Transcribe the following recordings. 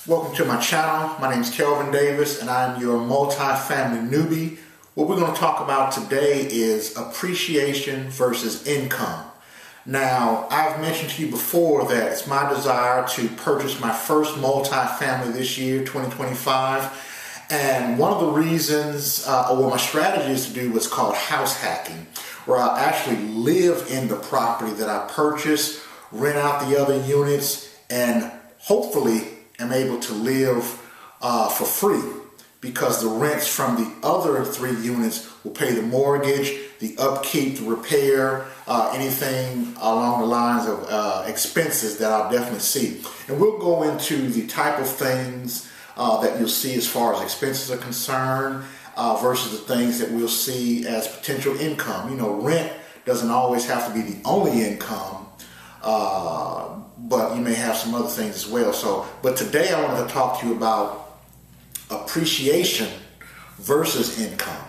Welcome to my channel. My name is Kelvin Davis and I'm your multifamily newbie. What we're going to talk about today is appreciation versus income. Now, I've mentioned to you before that it's my desire to purchase my first multifamily this year, 2025. And one of the reasons, or what my strategy is to do, what's called house hacking, where I'll actually live in the property that I purchase, rent out the other units, and hopefully am able to live for free, because the rents from the other 3 units will pay the mortgage, the upkeep, the repair, anything along the lines of expenses that I'll definitely see. And we'll go into the type of things that you'll see as far as expenses are concerned versus the things that we'll see as potential income. You know, rent doesn't always have to be the only income, but you may have some other things as well. But today I wanted to talk to you about appreciation versus income.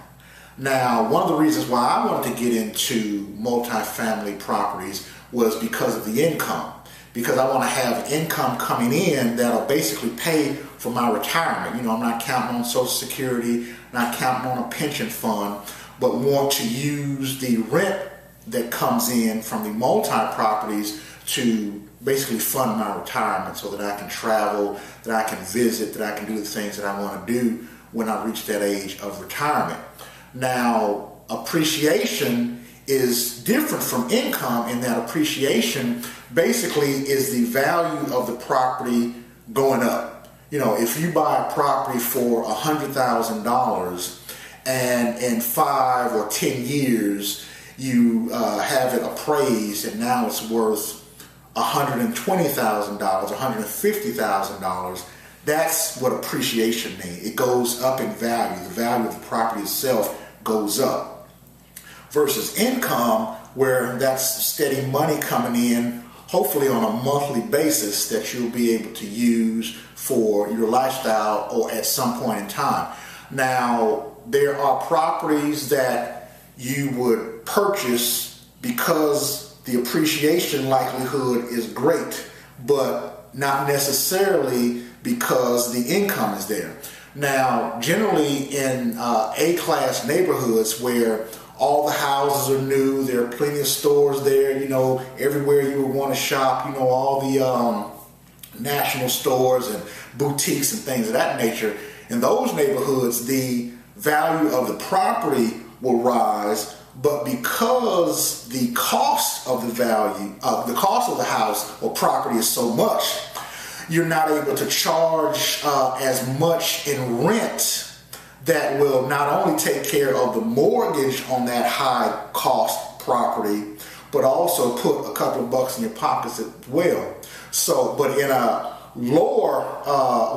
Now, one of the reasons why I wanted to get into multifamily properties was because of the income. Because I want to have income coming in that'll basically pay for my retirement. You know, I'm not counting on Social Security, not counting on a pension fund, but want to use the rent that comes in from the multi-properties to basically fund my retirement so that I can travel, that I can visit, that I can do the things that I want to do when I reach that age of retirement. Now, appreciation is different from income in that appreciation basically is the value of the property going up. You know, if you buy a property for $100,000 and in 5 or 10 years you have it appraised and now it's worth $120,000, $150,000, that's what appreciation means. It goes up in value. The value of the property itself goes up. Versus income, where that's steady money coming in, hopefully on a monthly basis that you'll be able to use for your lifestyle or at some point in time. Now, there are properties that you would purchase because the appreciation likelihood is great, but not necessarily because the income is there. Now, generally in A-class neighborhoods where all the houses are new, there are plenty of stores there, you know, everywhere you would want to shop, you know, all the national stores and boutiques and things of that nature. In those neighborhoods, the value of the property will rise, but because the cost of the cost of the house or property is so much, you're not able to charge as much in rent that will not only take care of the mortgage on that high cost property, but also put a couple of bucks in your pockets as well. So, but in a lower,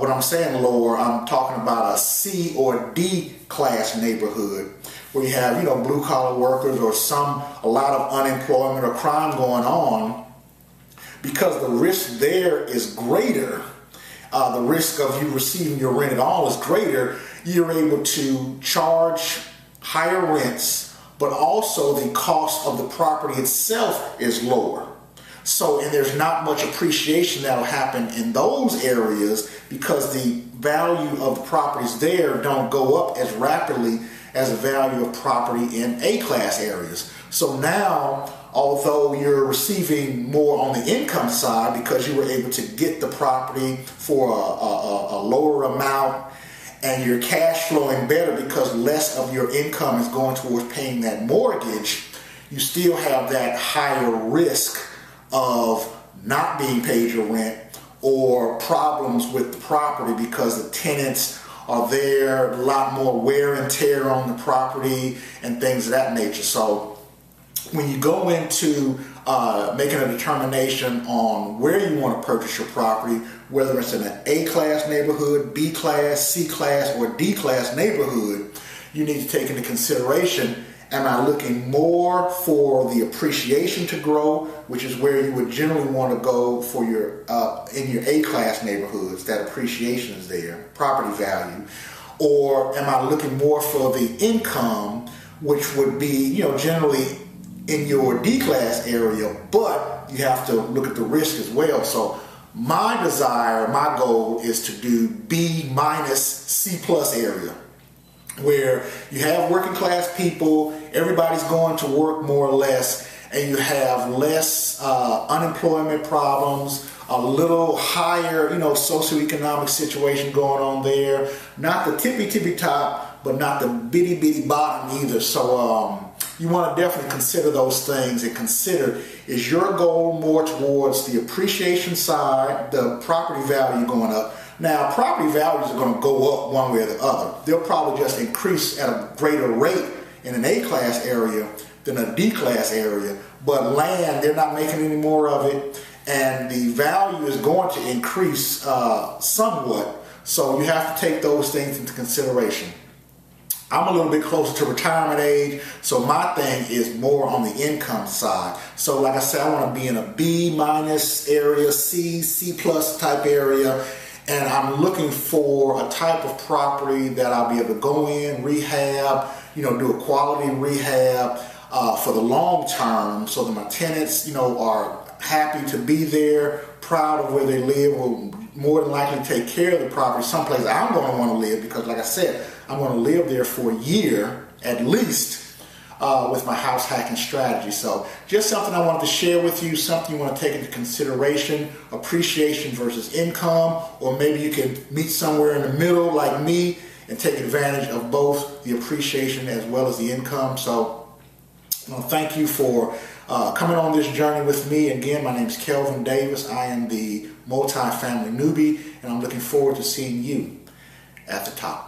when I'm saying lower, I'm talking about a C or D class neighborhood where you have, you know, blue collar workers or a lot of unemployment or crime going on. Because the risk there is greater, the risk of you receiving your rent at all is greater, you're able to charge higher rents, but also the cost of the property itself is lower. So, and there's not much appreciation that'll happen in those areas because the value of the properties there don't go up as rapidly as the value of property in A-class areas. So now, although you're receiving more on the income side because you were able to get the property for a lower amount, and you're cash flowing better because less of your income is going towards paying that mortgage, you still have that higher risk of not being paid your rent or problems with the property because the tenants are there, a lot more wear and tear on the property and things of that nature. So when you go into making a determination on where you want to purchase your property, whether it's in an A-class neighborhood, B-class, C-class, or D-class neighborhood, you need to take into consideration, am I looking more for the appreciation to grow, which is where you would generally want to go for your in your A-class neighborhoods, that appreciation is there, property value, or am I looking more for the income, which would be, you know, generally in your D-class area, but you have to look at the risk as well. So My desire, my goal is to do B minus C plus area, where you have working class people, everybody's going to work more or less, and you have less unemployment problems, a little higher, socioeconomic situation going on there. Not the tippy top, but not the bitty bottom either. So you want to definitely consider those things and consider, is your goal more towards the appreciation side, the property value going up? Now, property values are going to go up one way or the other. They'll probably just increase at a greater rate in an A-class area than a D-class area. But land, they're not making any more of it, and the value is going to increase somewhat. So you have to take those things into consideration. I'm a little bit closer to retirement age, so my thing is more on the income side. So like I said, I want to be in a B minus area, C plus type area, and I'm looking for a type of property that I'll be able to go in, rehab, do a quality rehab for the long term, so that my tenants, are happy to be there, proud of where they live, will more than likely take care of the property. Someplace I'm going to want to live, because like I said, I'm going to live there for a year at least with my house hacking strategy. So just something I wanted to share with you, something you want to take into consideration, appreciation versus income, or maybe you can meet somewhere in the middle like me and take advantage of both the appreciation as well as the income. So thank you for coming on this journey with me. Again, my name is Kelvin Davis. I am the multi-family newbie, and I'm looking forward to seeing you at the top.